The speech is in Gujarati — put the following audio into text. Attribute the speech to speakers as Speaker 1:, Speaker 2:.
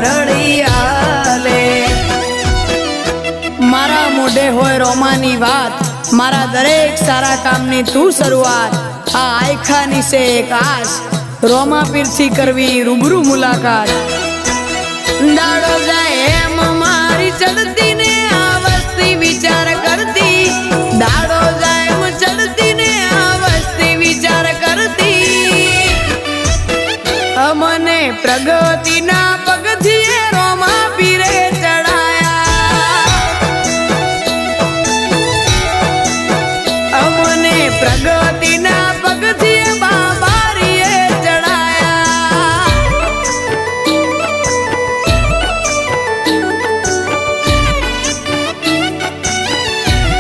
Speaker 1: રળિયાલે મારા મોઢે હોય રોમાની વાત મારા દરેક સારા કામની તું શરૂઆત આ આયખાની સે એક આશ રોમા પીરથી કરવી રૂબરૂ મુલાકાત દાડો જાય એમ મારી ચડતી